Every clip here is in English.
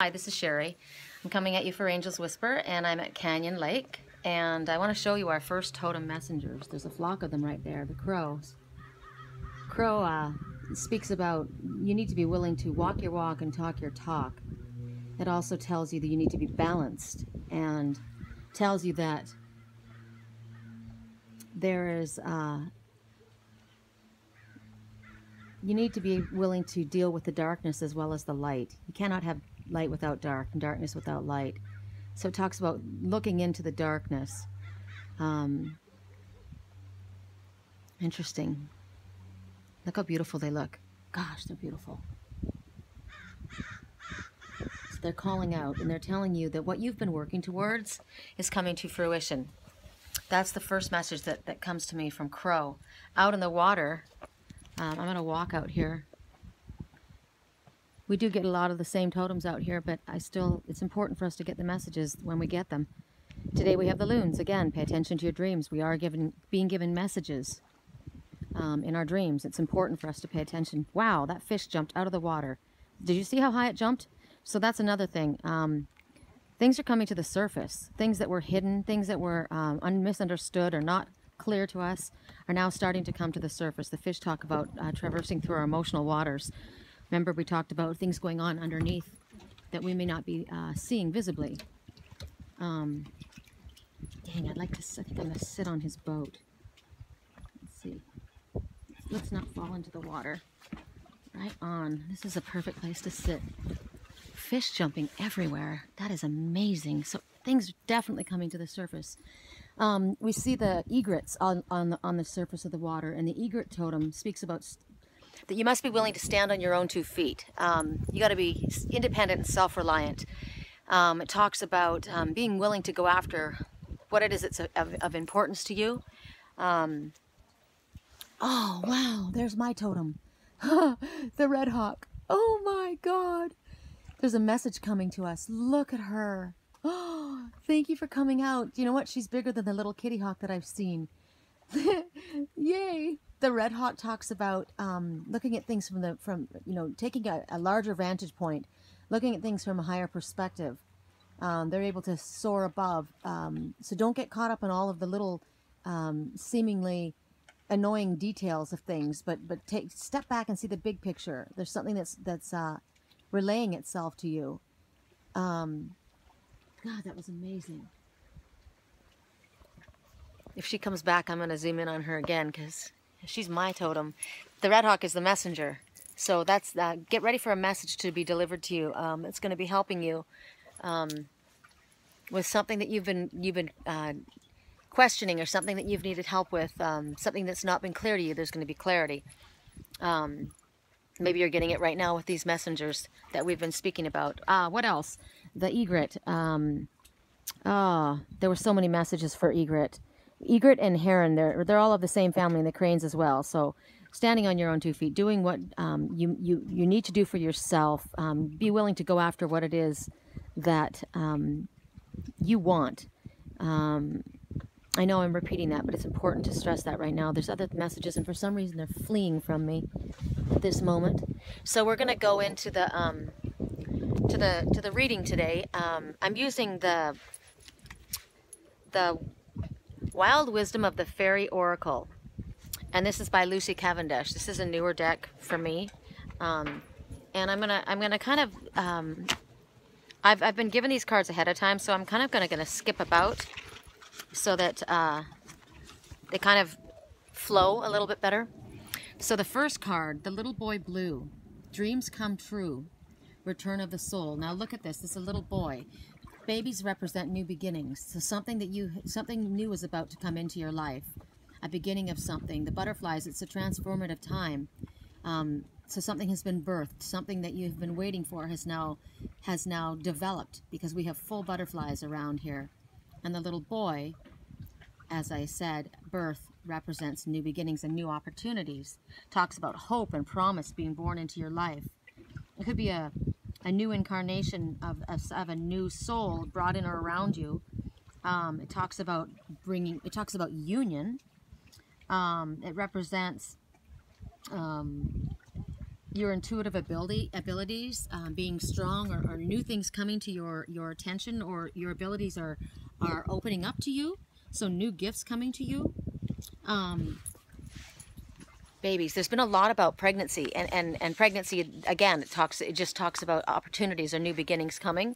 Hi, this is Sherry. I'm coming at you for Angel's Whisper, and I'm at Canyon Lake, and I want to show you our first totem messengers. There's a flock of them right there, the crows. Crow speaks about you need to be willing to walk your walk and talk your talk. It also tells you that you need to be balanced, and tells you that there is you need to be willing to deal with the darkness as well as the light. You cannot have light without dark and darkness without light. So it talks about looking into the darkness. Interesting. Look how beautiful they look. Gosh, they're beautiful. So they're calling out and they're telling you that what you've been working towards is coming to fruition. That's the first message that comes to me from Crow. Out in the water, I'm going to walk out here. We do get a lot of the same totems out here, but it's important for us to get the messages when we get them. Today we have the loons. Again, pay attention to your dreams. We are being given messages in our dreams. It's important for us to pay attention. Wow, that fish jumped out of the water. Did you see how high it jumped? So that's another thing. Things are coming to the surface. Things that were hidden, things that were misunderstood or not clear to us are now starting to come to the surface. The fish talk about traversing through our emotional waters. Remember, we talked about things going on underneath that we may not be seeing visibly. Dang, I think I'm going to sit on his boat. Let's see. Let's not fall into the water. Right on. This is a perfect place to sit. Fish jumping everywhere. That is amazing. So things are definitely coming to the surface. We see the egrets on the surface of the water, and the egret totem speaks about that you must be willing to stand on your own 2 feet. You got to be independent and self-reliant. It talks about being willing to go after what it is that's of importance to you. Oh, wow, there's my totem. The Redhawk. Oh my God. There's a message coming to us. Look at her. Oh, thank you for coming out. You know what? She's bigger than the little kitty hawk that I've seen. Yay. The Redhawk talks about looking at things from taking a larger vantage point, looking at things from a higher perspective. They're able to soar above. So don't get caught up in all of the little seemingly annoying details of things, but step back and see the big picture. There's something that's relaying itself to you. God, that was amazing. If she comes back, I'm going to zoom in on her again because she's my totem. The Redhawk is the messenger. So that's get ready for a message to be delivered to you. It's going to be helping you with something that you've been questioning, or something that you've needed help with, something that's not been clear to you. There's going to be clarity. Maybe you're getting it right now with these messengers that we've been speaking about. What else? The egret. There were so many messages for egret. Egret and heron, they're all of the same family, and the cranes as well. So standing on your own 2 feet, doing what you need to do for yourself. Be willing to go after what it is that you want. I know I'm repeating that, but it's important to stress that right now. There's other messages, and for some reason they're fleeing from me at this moment. So we're going to go into the to the reading today. I'm using the Wild Wisdom of the Fairy Oracle, and this is by Lucy Cavendish. This is a newer deck for me, and I'm gonna kind of I've been given these cards ahead of time, so I'm kind of gonna skip about so that they kind of flow a little bit better. So the first card, the Little Boy Blue, Dreams Come True, Return of the Soul. Now look at this. This is a little boy. Babies represent new beginnings. So something new is about to come into your life. A beginning of something. The butterflies, it's a transformative time. So something has been birthed. Something that you've been waiting for has now developed, because we have full butterflies around here. And the little boy, as I said, birth represents new beginnings and new opportunities. Talks about hope and promise being born into your life. It could be a new incarnation of a new soul brought in or around you. It talks about union. It represents your intuitive abilities being strong, or new things coming to your attention, or your abilities are opening up to you. So new gifts coming to you. Babies, there's been a lot about pregnancy, and pregnancy, again, it just talks about opportunities or new beginnings coming.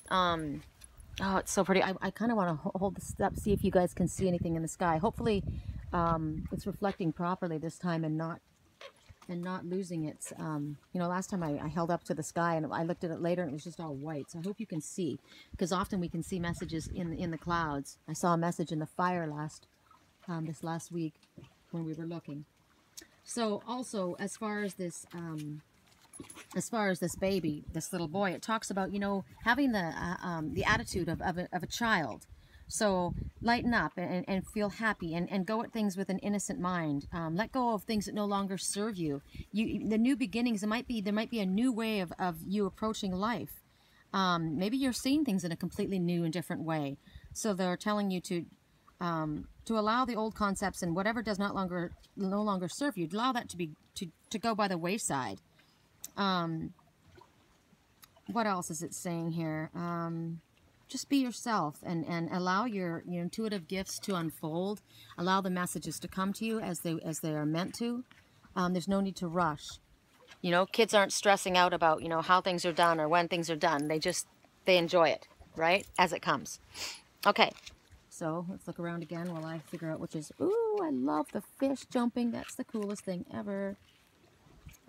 Oh, it's so pretty. I kind of want to hold this up, see if you guys can see anything in the sky. Hopefully it's reflecting properly this time, and not losing its, you know, last time I held up to the sky and I looked at it later and it was just all white. So I hope you can see, because often we can see messages in the clouds. I saw a message in the fire this last week when we were looking. So also, as far as this baby, this little boy, it talks about, you know, having the attitude of a child. So lighten up and feel happy, and go at things with an innocent mind. Let go of things that no longer serve you. The new beginnings, there might be a new way of you approaching life. Maybe you're seeing things in a completely new and different way. So they're telling you to allow the old concepts and whatever does no longer serve you, allow that to go by the wayside. What else is it saying here? Just be yourself, and allow your intuitive gifts to unfold. Allow the messages to come to you as they are meant to. There's no need to rush. You know, kids aren't stressing out about, you know, how things are done or when things are done. They enjoy it, right, as it comes. Okay, so let's look around again while I figure out which is. Ooh, I love the fish jumping. That's the coolest thing ever.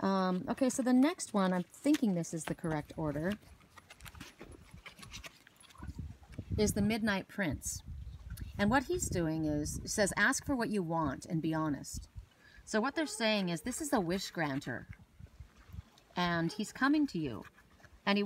Okay, so the next one, I'm thinking this is the correct order, is the Midnight Prince. And what he's doing is, it says, ask for what you want and be honest. So what they're saying is, this is a wish granter. And he's coming to you. And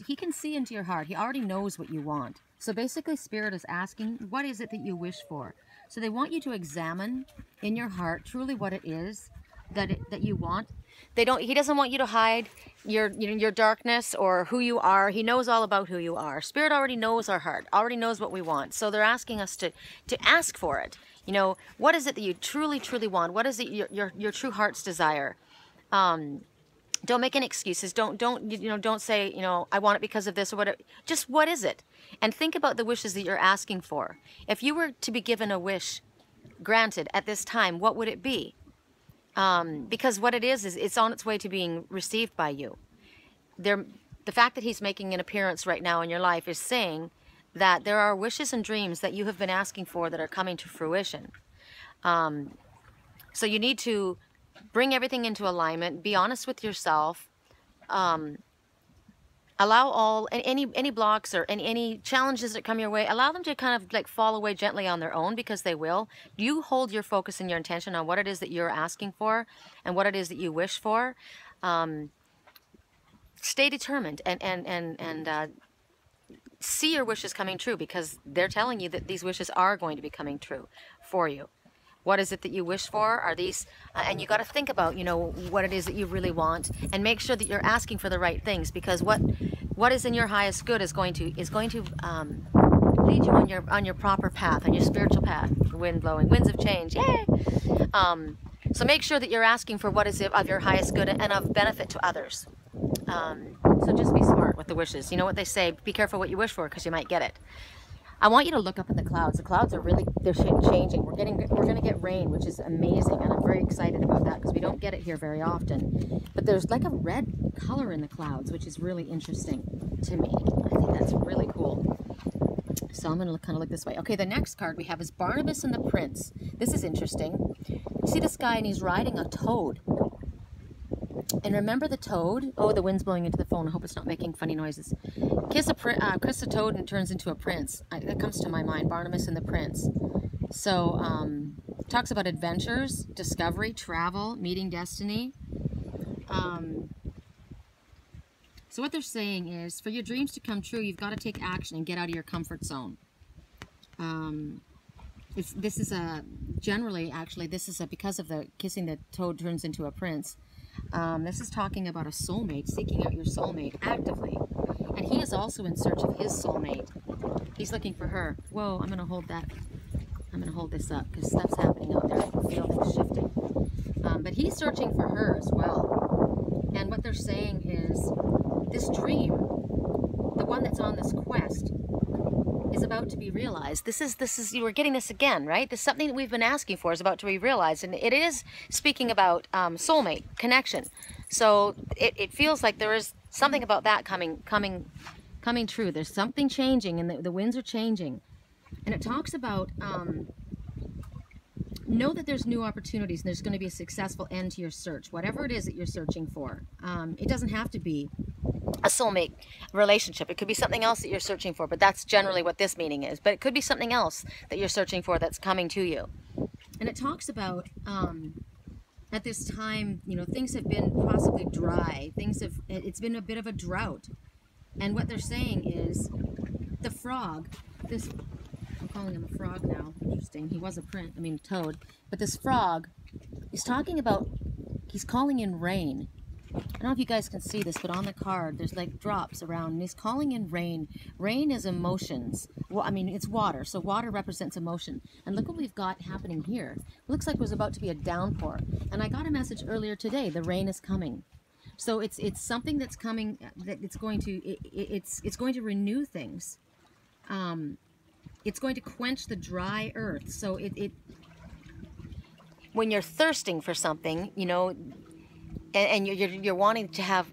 he can see into your heart. He already knows what you want. So basically, Spirit is asking, what is it that you wish for? So they want you to examine in your heart truly what it is that you want. He doesn't want you to hide your darkness or who you are. He knows all about who you are. Spirit already knows our heart, already knows what we want. So they're asking us to ask for it. You know, what is it that you truly, truly want? What is it your true heart's desire? Don't make any excuses. Don't say, you know, I want it because of this or whatever. Just what is it? And think about the wishes that you're asking for. If you were to be given a wish granted at this time, what would it be? Because what it is it's on its way to being received by you. The fact that he's making an appearance right now in your life is saying that there are wishes and dreams that you have been asking for that are coming to fruition. So you need to bring everything into alignment, be honest with yourself, allow any blocks or any challenges that come your way, allow them to kind of like fall away gently on their own, because they will. You hold your focus and your intention on what it is that you're asking for and what it is that you wish for. Stay determined and see your wishes coming true, because they're telling you that these wishes are going to be coming true for you. What is it that you wish for? Are these, and you got to think about, you know, what it is that you really want, and make sure that you're asking for the right things, because what is in your highest good is going to lead you on your proper path, on your spiritual path. The wind blowing, winds of change, yay! So make sure that you're asking for what is of your highest good and of benefit to others. So just be smart with the wishes. You know what they say? Be careful what you wish for, because you might get it. I want you to look up in the clouds. The clouds are they're changing. We're going to get rain, which is amazing, and I'm very excited about that because we don't get it here very often. But there's like a red color in the clouds, which is really interesting to me. I think that's really cool. So I'm going to kind of look this way. Okay, the next card we have is Barnubus and the Prince. This is interesting. You see this guy, and he's riding a toad. And remember the toad? Oh, the wind's blowing into the phone. I hope it's not making funny noises. Kiss a toad and it turns into a prince. That comes to my mind, Barnubus and the Prince. So, talks about adventures, discovery, travel, meeting destiny. So what they're saying is, for your dreams to come true, you've got to take action and get out of your comfort zone. This is because of the kissing the toad turns into a prince. This is talking about a soulmate, seeking out your soulmate actively. And he is also in search of his soulmate. He's looking for her. Whoa, I'm going to hold that. I'm going to hold this up because stuff's happening out there. I can feel things shifting. But he's searching for her as well. And what they're saying is this dream, the one that's on this quest, is about to be realized. This is you were getting this again, right? This is something that we've been asking for is about to be realized, and it is speaking about soulmate connection. So it feels like there is something about that coming true. There's something changing, and the winds are changing, and it talks about know that there's new opportunities, and there's going to be a successful end to your search, whatever it is that you're searching for. It doesn't have to be a soulmate relationship. It could be something else that you're searching for, but that's generally what this meaning is. But it could be something else that you're searching for that's coming to you. And it talks about at this time, you know, things have been possibly dry. It's been a bit of a drought. And what they're saying is the frog, I'm calling him a frog now. Interesting. He was a toad. But this frog is talking about, he's calling in rain. I don't know if you guys can see this, but on the card, there's like drops around, and he's calling in rain. Rain is emotions. Well, I mean, it's water, so water represents emotion. And look what we've got happening here. It looks like it was about to be a downpour. And I got a message earlier today, the rain is coming. So it's something that's coming, that it's going to renew things. It's going to quench the dry earth. So when you're thirsting for something, you know, and you're wanting to have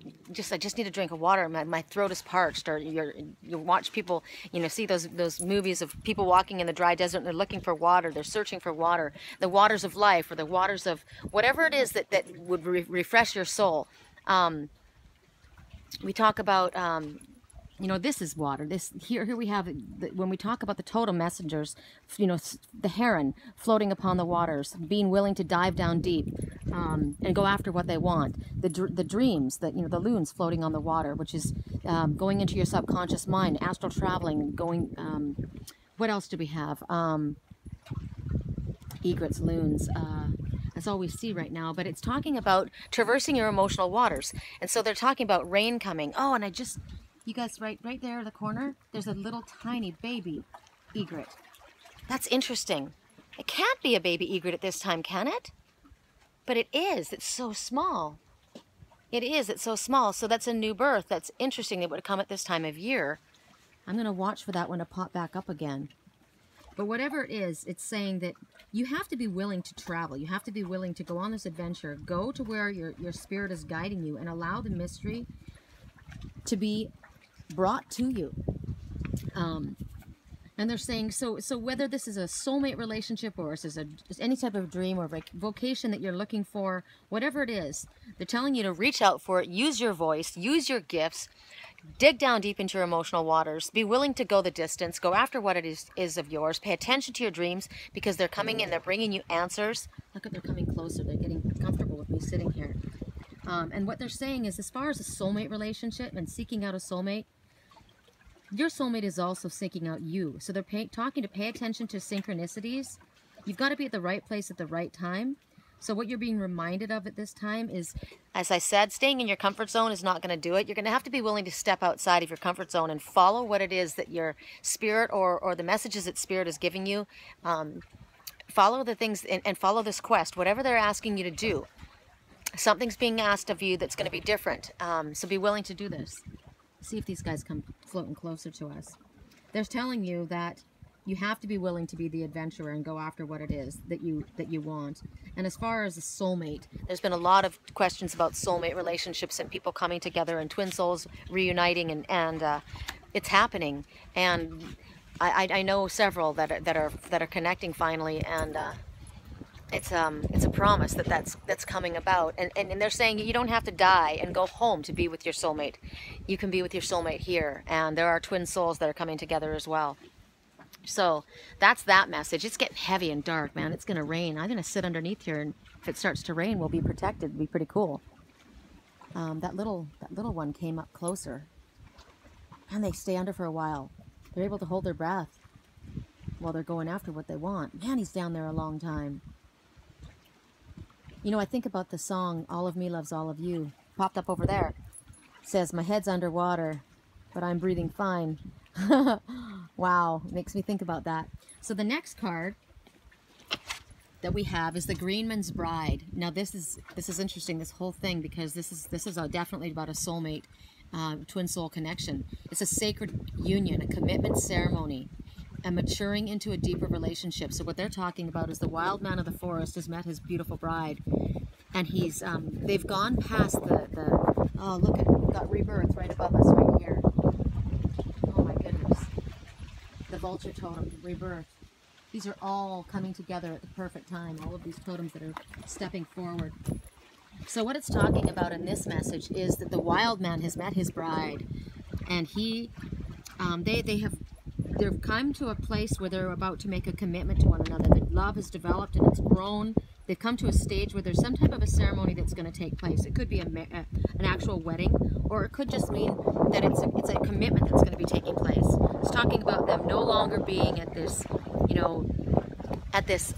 I just need a drink of water. My throat is parched. Or you watch people, you know, see those movies of people walking in the dry desert and they're looking for water. They're searching for water, the waters of life, or the waters of whatever it is that would refresh your soul. We talk about. You know, this is water. Here we have, when we talk about the totem messengers, you know, the heron floating upon the waters, being willing to dive down deep and go after what they want. The dreams, you know, the loons floating on the water, which is going into your subconscious mind, astral traveling, going. What else do we have? Egrets, loons. That's all we see right now. But it's talking about traversing your emotional waters, and so they're talking about rain coming. Oh, and you guys, right there in the corner, there's a little tiny baby egret. That's interesting. It can't be a baby egret at this time, can it? But it is. It's so small. It is. It's so small. So that's a new birth. That's interesting. It would come at this time of year. I'm going to watch for that one to pop back up again. But whatever it is, it's saying that you have to be willing to travel. You have to be willing to go on this adventure. Go to where your spirit is guiding you and allow the mystery to be brought to you. And they're saying, so whether this is a soulmate relationship or this is any type of dream or vocation that you're looking for, whatever it is, they're telling you to reach out for it, use your voice, use your gifts, dig down deep into your emotional waters, be willing to go the distance, go after what it is of yours, pay attention to your dreams, because they're coming in, they're bringing you answers. Look at, they're coming closer, they're getting comfortable with me sitting here. And what they're saying is, as far as a soulmate relationship and seeking out a soulmate, your soulmate is also seeking out you. So they're talking to pay attention to synchronicities. You've got to be at the right place at the right time. So what you're being reminded of at this time is, as I said, staying in your comfort zone is not going to do it. You're going to have to be willing to step outside of your comfort zone and follow what it is that your spirit or the messages that spirit is giving you. Follow the things and follow this quest, whatever they're asking you to do. Something's being asked of you that's going to be different. So be willing to do this. See if these guys come floating closer to us. They're telling you that you have to be willing to be the adventurer and go after what it is that you want. And as far as a soulmate, there's been a lot of questions about soulmate relationships and people coming together and twin souls reuniting, and it's happening. And I know several that are connecting finally, and it's a promise that's coming about, and they're saying you don't have to die and go home to be with your soulmate. You can be with your soulmate here, and there are twin souls that are coming together as well. So that's that message. It's getting heavy and dark, man. It's gonna rain. I'm gonna sit underneath here, and if it starts to rain, we'll be protected. It'll be pretty cool. That little one came up closer, and they stay under for a while. They're able to hold their breath while they're going after what they want. Man, he's down there a long time. You know, I think about the song, All of Me Loves All of You. Popped up over there. It says, my head's underwater, but I'm breathing fine. Wow, makes me think about that. So the next card that we have is the Greenman's bride. Now this is interesting, this whole thing, because this is definitely about a soulmate, twin soul connection. It's a sacred union, a commitment ceremony, and maturing into a deeper relationship. So what they're talking about is the wild man of the forest has met his beautiful bride, and he's they've gone past the oh, look at, we've got rebirth right above us right here. Oh my goodness. The vulture totem, rebirth. These are all coming together at the perfect time, all of these totems that are stepping forward. So what it's talking about in this message is that the wild man has met his bride, and he, they've come to a place where they're about to make a commitment to one another. The love has developed and it's grown. They've come to a stage where there's some type of a ceremony that's going to take place. It could be an actual wedding, or it could just mean that it's a commitment that's going to be taking place. It's talking about them no longer being at this, you know, at this,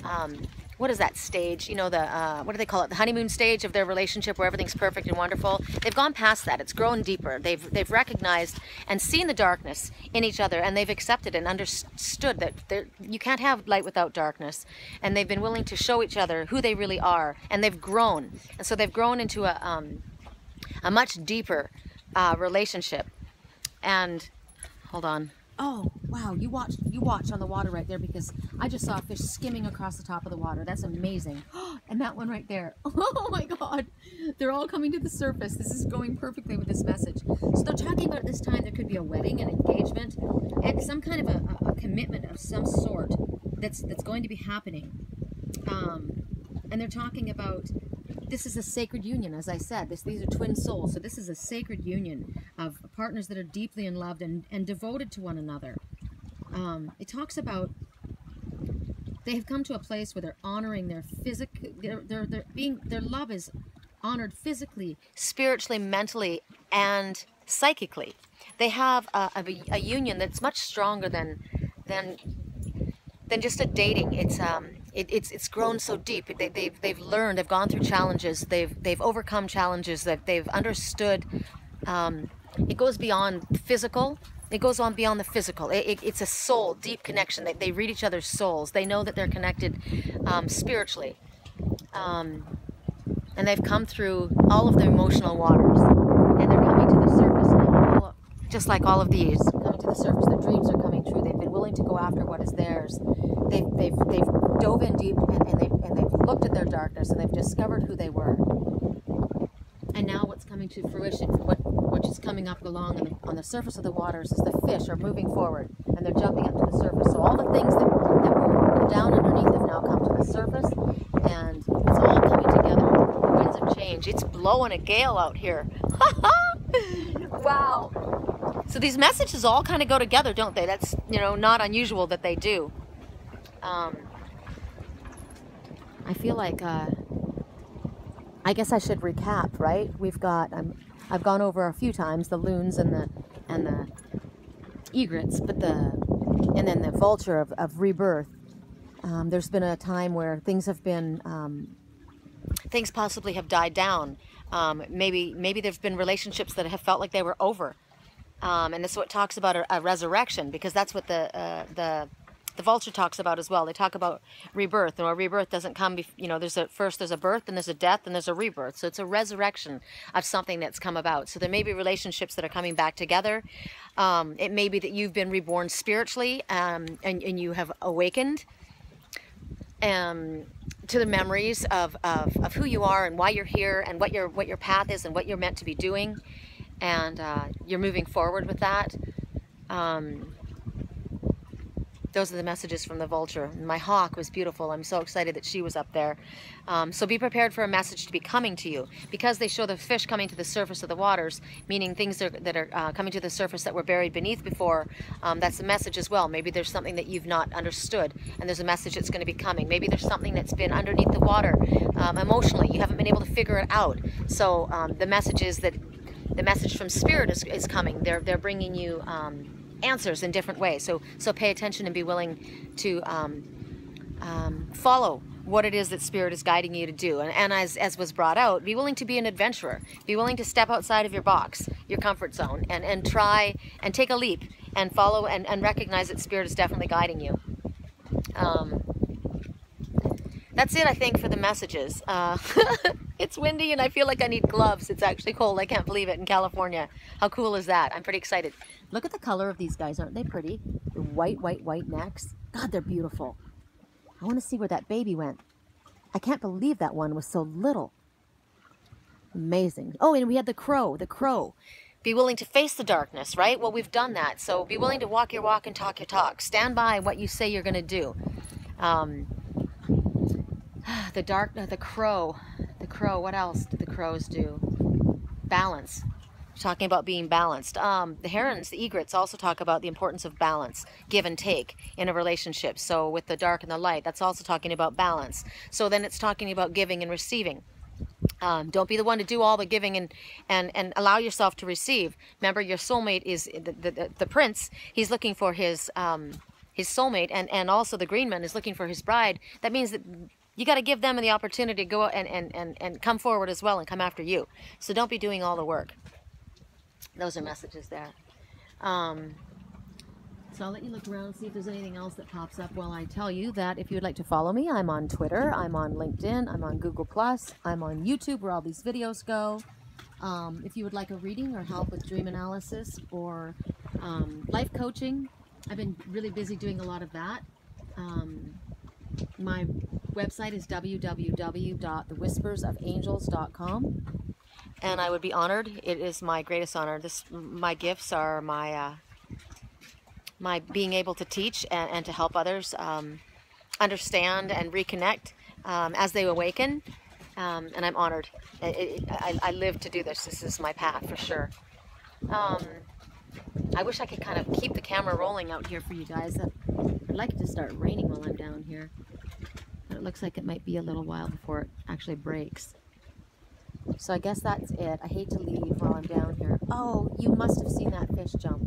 what is that stage? You know, the, what do they call it? The honeymoon stage of their relationship where everything's perfect and wonderful. They've gone past that. It's grown deeper. They've recognized and seen the darkness in each other, and they've accepted and understood that you can't have light without darkness. And they've been willing to show each other who they really are, and they've grown. And so they've grown into a much deeper relationship. And, hold on. Oh, wow, you watch on the water right there, because I just saw a fish skimming across the top of the water. That's amazing. And that one right there. Oh my God. They're all coming to the surface. This is going perfectly with this message. So they're talking about at this time there could be a wedding, an engagement, and some kind of a commitment of some sort that's going to be happening. And they're talking about, this is a sacred union, as I said. These are twin souls, so this is a sacred union of partners that are deeply in love and devoted to one another. It talks about they have come to a place where they're honoring their their love is honored physically, spiritually, mentally, and psychically. They have a union that's much stronger than just a dating. It's grown so deep. They've learned. They've gone through challenges. They've overcome challenges. That they've understood. It goes beyond physical. It goes on beyond the physical. It's a soul, deep connection. They read each other's souls. They know that they're connected spiritually, and they've come through all of the emotional waters, and they're coming to the surface now. Just like all of these coming to the surface, their dreams are coming true. They've been willing to go after what is theirs. They've dove in deep, and they've looked at their darkness, and they've discovered who they were. And now what's coming to fruition, which is coming up along on the surface of the waters, is the fish are moving forward, and they're jumping up to the surface. So all the things that were down underneath have now come to the surface, and it's all coming together. The winds of change. It's blowing a gale out here. Wow. So these messages all kind of go together, don't they? That's, you know, not unusual that they do. I feel like I guess I should recap, right? We've got I've gone over a few times the loons and the egrets, and then the vulture of rebirth. There's been a time where things have been things possibly have died down. Maybe there's been relationships that have felt like they were over, and this is what talks about a resurrection, because that's what the vulture talks about as well. They talk about rebirth, and a rebirth doesn't come, you know, there's a birth, and there's a death, and there's a rebirth. So it's a resurrection of something that's come about. So there may be relationships that are coming back together. It may be that you've been reborn spiritually, and you have awakened to the memories of who you are and why you're here, and what your path is and what you're meant to be doing, and you're moving forward with that. Those are the messages from the vulture. My hawk was beautiful. I'm so excited that she was up there. So be prepared for a message to be coming to you, because they show the fish coming to the surface of the waters, meaning things that are coming to the surface that were buried beneath before. That's the message as well. Maybe there's something that you've not understood, and there's a message that's going to be coming. Maybe there's something that's been underneath the water emotionally. You haven't been able to figure it out. So the message is that the message from Spirit is coming. They're bringing you answers in different ways. So pay attention and be willing to follow what it is that Spirit is guiding you to do. And as was brought out, be willing to be an adventurer. Be willing to step outside of your box, your comfort zone, and try and take a leap and follow and recognize that Spirit is definitely guiding you. that's it, I think, for the messages. It's windy and I feel like I need gloves. It's actually cold. I can't believe it in California. How cool is that? I'm pretty excited. Look at the color of these guys. Aren't they pretty? The white, white, white necks. God, they're beautiful. I want to see where that baby went. I can't believe that one was so little. Amazing. Oh, and we had the crow. The crow. Be willing to face the darkness, right? Well, we've done that. So be willing to walk your walk and talk your talk. Stand by what you say you're going to do. The crow. The crow. What else did the crows do? Balance. Talking about being balanced. The herons, the egrets, also talk about the importance of balance, give and take in a relationship. So with the dark and the light, that's also talking about balance. So then it's talking about giving and receiving. Don't be the one to do all the giving and allow yourself to receive. Remember, your soulmate is the prince. He's looking for his soulmate, and also the Greenman is looking for his bride. That means that you got to give them the opportunity to go out and come forward as well and come after you. So don't be doing all the work. Those are messages there. So I'll let you look around and see if there's anything else that pops up while I tell you that if you would like to follow me, I'm on Twitter, I'm on LinkedIn, I'm on Google+, I'm on YouTube where all these videos go. If you would like a reading or help with dream analysis or life coaching, I've been really busy doing a lot of that. My website is www.thewhispersofangels.com, and I would be honored. It is my greatest honor. My gifts are my being able to teach and to help others understand and reconnect as they awaken, and I'm honored. I live to do this. This is my path for sure. I wish I could kind of keep the camera rolling out here for you guys. I'd like it to start raining while I'm down here, but it looks like it might be a little while before it actually breaks. So I guess that's it. I hate to leave while I'm down here. Oh, you must have seen that fish jump.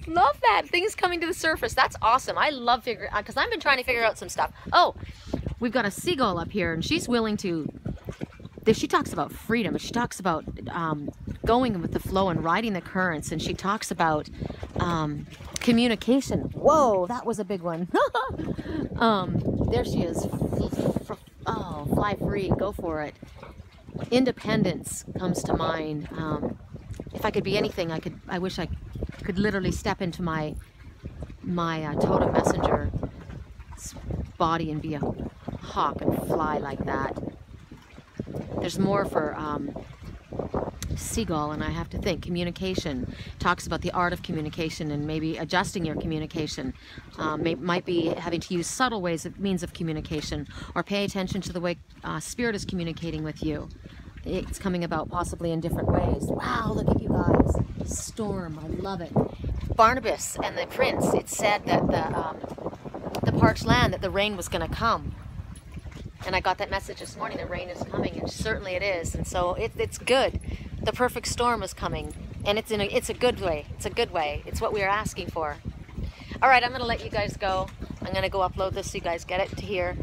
Love that. Things coming to the surface. That's awesome. I love figuring out, because I've been trying to figure out some stuff. Oh, we've got a seagull up here, and she's willing to, she talks about freedom. She talks about going with the flow and riding the currents, and she talks about communication. Whoa, that was a big one. There she is. Oh, fly free. Go for it. Independence comes to mind. If I could be anything, I wish I could literally step into my totem messenger body and be a hawk and fly like that. There's more for seagull, and I have to think. Communication talks about the art of communication and maybe adjusting your communication. Might be having to use subtle means of communication, or pay attention to the way spirit is communicating with you. It's coming about possibly in different ways. Wow, look at you guys. Storm, I love it. Barnubus and the prince, it said that the parched land, that the rain was going to come. And I got that message this morning, the rain is coming, and certainly it is. And so it's good. The perfect storm is coming, and it's a good way. It's a good way. It's what we are asking for. All right, I'm going to let you guys go. I'm going to go upload this so you guys get it to here.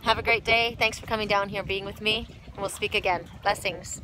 Have a great day. Thanks for coming down here and being with me. And we'll speak again. Blessings.